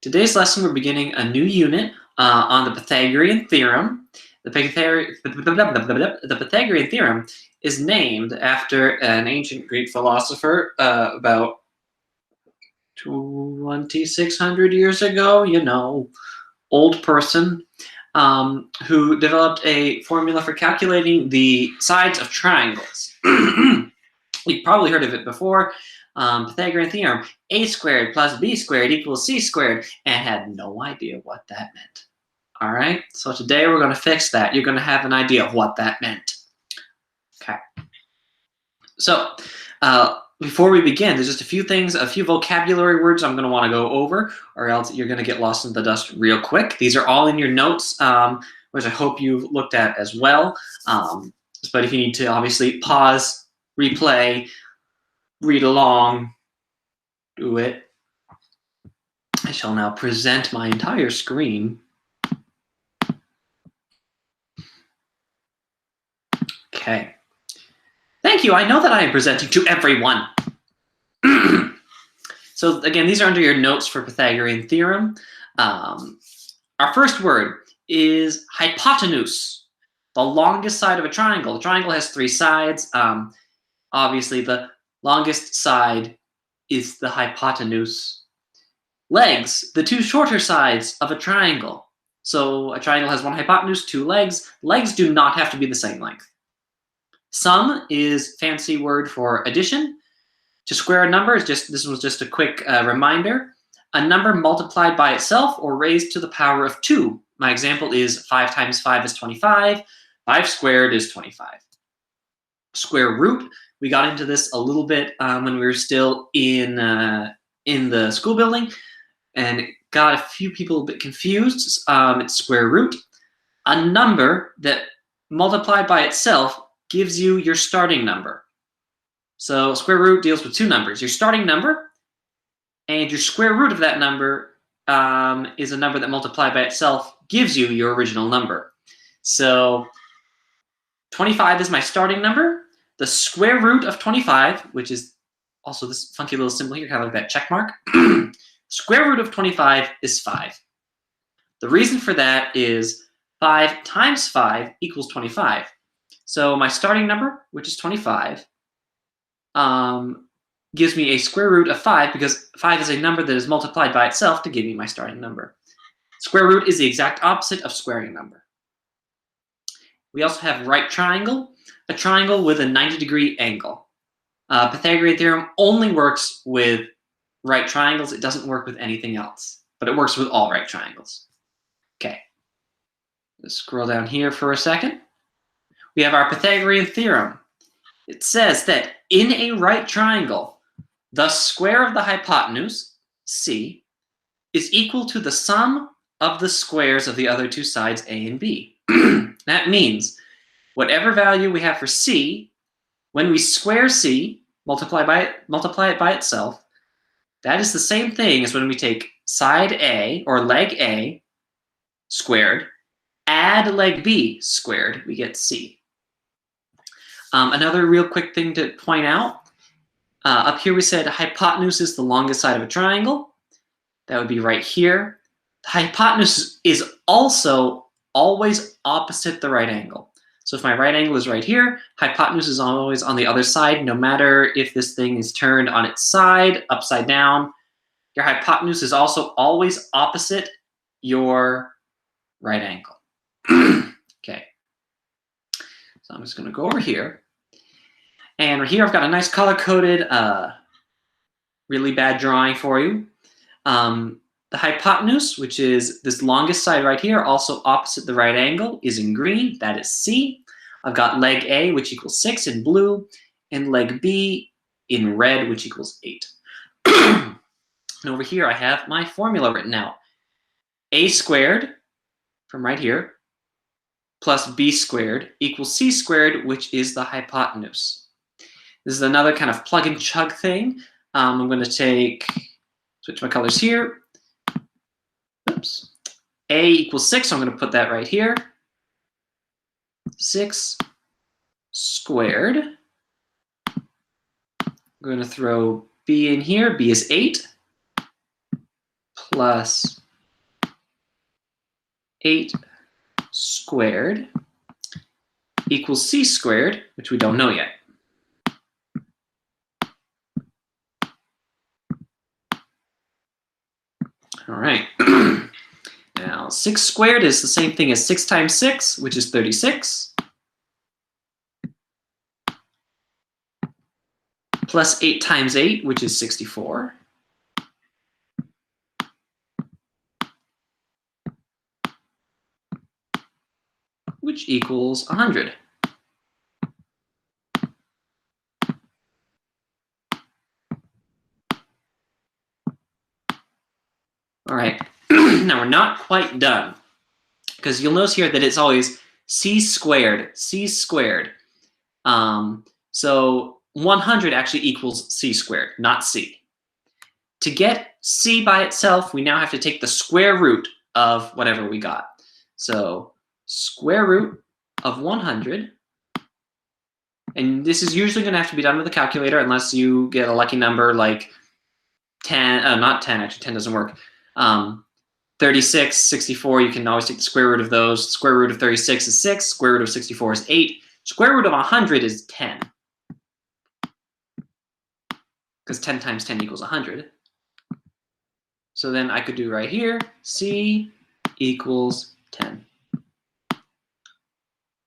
Today's lesson, we're beginning a new unit on the Pythagorean Theorem. The Pythagorean Theorem is named after an ancient Greek philosopher about 2,600 years ago, old person, who developed a formula for calculating the sides of triangles. You've probably heard of it before. Pythagorean Theorem, a squared plus b squared equals c squared, and had no idea what that meant. All right, so today we're going to fix that. You're going to have an idea of what that meant. Okay. So before we begin, there's just a few things, a few vocabulary words I'm going to want to go over, or else you're going to get lost in the dust real quick. These are all in your notes, which I hope you've looked at as well. But if you need to, obviously pause, replay, read along, do it. I shall now present my entire screen. Okay. Thank you. I know that I am presenting to everyone. So again, these are under your notes for Pythagorean Theorem. Our first word is hypotenuse, the longest side of a triangle. A triangle has three sides. Obviously, the longest side is the hypotenuse. Legs, the two shorter sides of a triangle. So a triangle has one hypotenuse, two legs. Legs do not have to be the same length. Sum is fancy word for addition. To square a number, this was just a quick reminder. A number multiplied by itself or raised to the power of 2. My example is 5 times 5 is 25. 5 squared is 25. Square root, we got into this a little bit when we were still in the school building, and it got a few people a bit confused. It's square root. A number that multiplied by itself gives you your starting number. So square root deals with two numbers, your starting number and your square root of that number is a number that multiplied by itself gives you your original number. So 25 is my starting number. The square root of 25, which is also this funky little symbol here, kind of like that check mark. Square root of 25 is 5. The reason for that is 5 times 5 equals 25. So my starting number, which is 25, gives me a square root of 5 because 5 is a number that is multiplied by itself to give me my starting number. Square root is the exact opposite of squaring a number. We also have right triangle, a triangle with a 90-degree angle. Pythagorean theorem only works with right triangles. It doesn't work with anything else, but it works with all right triangles. Okay, let's scroll down here for a second. We have our Pythagorean theorem. It says that in a right triangle, the square of the hypotenuse, C, is equal to the sum of the squares of the other two sides, A and B. That means whatever value we have for C, when we square C, multiply it by itself, that is the same thing as when we take side A, or leg A, squared, add leg B squared, we get C. Another real quick thing to point out, up here we said hypotenuse is the longest side of a triangle. That would be right here. The hypotenuse is also always opposite the right angle. So if my right angle is right here, hypotenuse is always on the other side, no matter if this thing is turned on its side, upside down. Your hypotenuse is also always opposite your right angle. Okay. So I'm just going to go over here. And right here I've got a nice color-coded, really bad drawing for you. The hypotenuse, which is this longest side right here, also opposite the right angle, is in green. That is C. I've got leg A, which equals 6 in blue, and leg B in red, which equals 8. And over here I have my formula written out. A squared, from right here, plus B squared equals C squared, which is the hypotenuse. This is another kind of plug and chug thing. I'm going to switch my colors here. Oops. A equals 6, so I'm going to put that right here. 6 squared. I'm going to throw B in here. B is 8. plus 8 squared equals c squared, which we don't know yet. All right. Now, 6 squared is the same thing as 6 times 6, which is 36. Plus 8 times 8, which is 64. Which equals 100. All right. Now, we're not quite done, because you'll notice here that it's always c squared, c squared. So 100 actually equals c squared, not c. To get c by itself, we now have to take the square root of whatever we got. So square root of 100, and this is usually going to have to be done with a calculator unless you get a lucky number like 10, not 10, actually 10 doesn't work. 36, 64, you can always take the square root of those. Square root of 36 is 6, square root of 64 is 8. Square root of 100 is 10. Because 10 times 10 equals 100. So then I could do right here, c equals 10.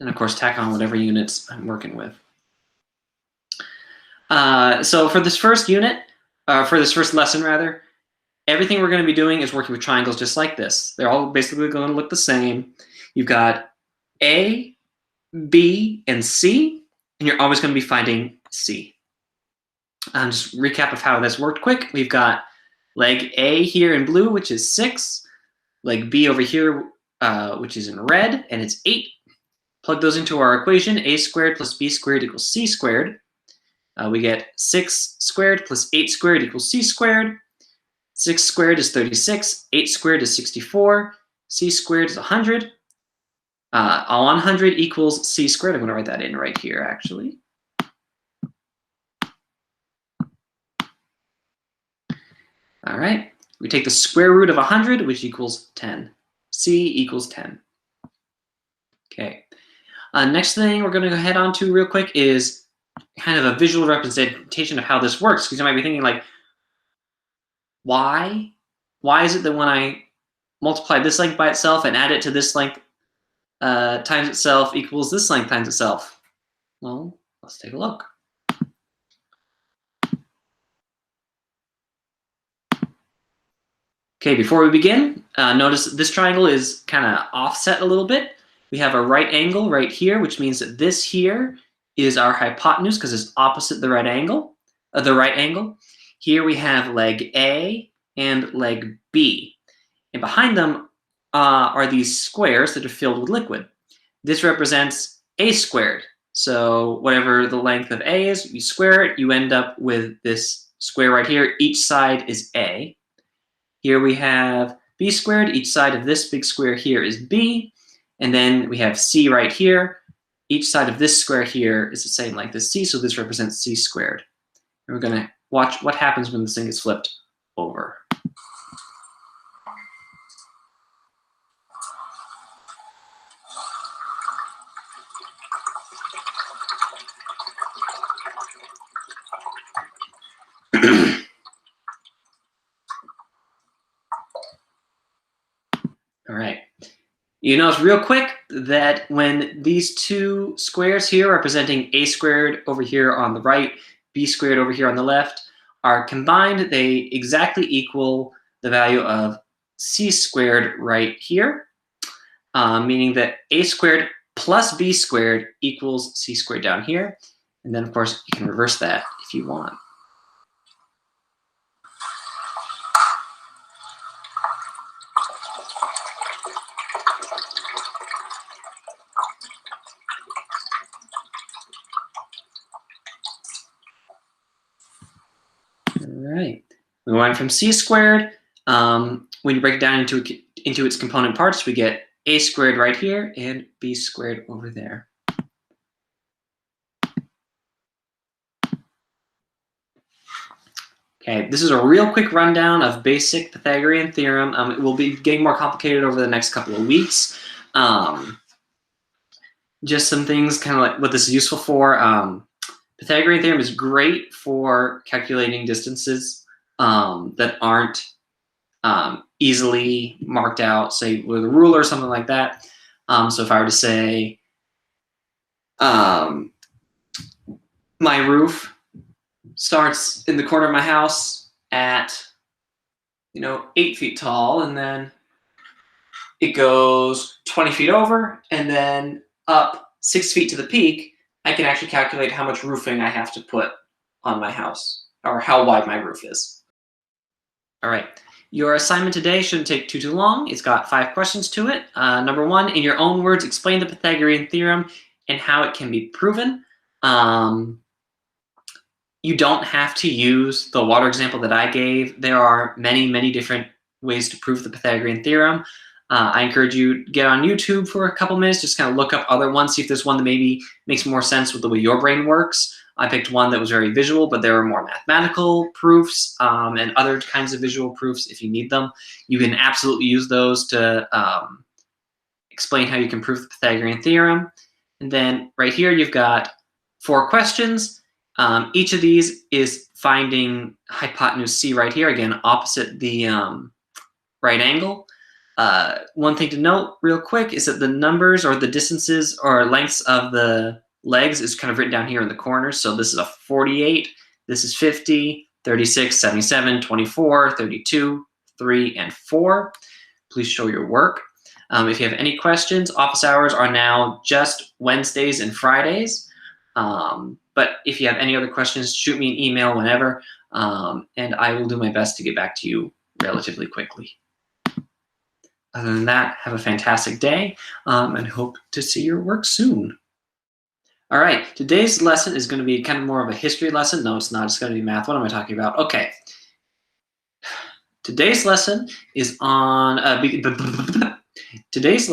And of course, tack on whatever units I'm working with. So for this first unit, for this first lesson rather, everything we're going to be doing is working with triangles just like this. They're all basically going to look the same. You've got A, B, and C, and you're always going to be finding C. Just recap of how this worked quick. We've got leg A here in blue, which is 6. Leg B over here, which is in red, and it's 8. Plug those into our equation. A squared plus B squared equals C squared. We get 6 squared plus 8 squared equals C squared. 6 squared is 36. 8 squared is 64. C squared is 100. 100 equals C squared. I'm going to write that in right here, actually. All right. We take the square root of 100, which equals 10. C equals 10. Okay. Next thing we're going to go head on to real quick is kind of a visual representation of how this works. Because you might be thinking like, why is it that when I multiply this length by itself and add it to this length times itself equals this length times itself? Well, let's take a look. Okay, before we begin, notice this triangle is kind of offset a little bit. We have a right angle right here, which means that this here is our hypotenuse because it's opposite the right angle. Here we have leg A and leg B. And behind them are these squares that are filled with liquid. This represents A squared. So whatever the length of A is, you square it, you end up with this square right here. Each side is A. Here we have B squared. Each side of this big square here is B. And then we have C right here. Each side of this square here is the same length as C, so this represents C squared. And we're going to watch what happens when this thing gets flipped over. All right. You notice real quick that when these two squares here representing A squared over here on the right, B squared over here on the left are combined, they exactly equal the value of C squared right here, meaning that A squared plus B squared equals C squared down here. And then, of course, you can reverse that if you want. Right. We went from C squared. When you break it down into its component parts, we get A squared right here and B squared over there. Okay, this is a real quick rundown of basic Pythagorean theorem. It will be getting more complicated over the next couple of weeks. Just some things, kind of like what this is useful for. Pythagorean theorem is great for calculating distances that aren't easily marked out, say with a ruler or something like that. So if I were to say my roof starts in the corner of my house at 8 feet tall, and then it goes 20 feet over, and then up 6 feet to the peak, I can actually calculate how much roofing I have to put on my house, or how wide my roof is. All right, your assignment today shouldn't take too long. It's got 5 questions to it. Number 1, in your own words, explain the Pythagorean theorem and how it can be proven. You don't have to use the water example that I gave. There are many, many different ways to prove the Pythagorean theorem. I encourage you to get on YouTube for a couple minutes, just kind of look up other ones, see if there's one that maybe makes more sense with the way your brain works. I picked one that was very visual, but there are more mathematical proofs and other kinds of visual proofs if you need them. You can absolutely use those to explain how you can prove the Pythagorean theorem. And then right here, you've got 4 questions. Each of these is finding hypotenuse C right here, again, opposite the right angle. One thing to note real quick is that the numbers or the distances or lengths of the legs is kind of written down here in the corners. So this is a 48, this is 50, 36, 77, 24, 32, 3, and 4. Please show your work. If you have any questions, office hours are now just Wednesdays and Fridays. But if you have any other questions, shoot me an email whenever, and I will do my best to get back to you relatively quickly. Other than that, have a fantastic day, and hope to see your work soon. All right, today's lesson is going to be kind of more of a history lesson. No, it's not. It's going to be math. What am I talking about? Okay. Today's lesson is on today's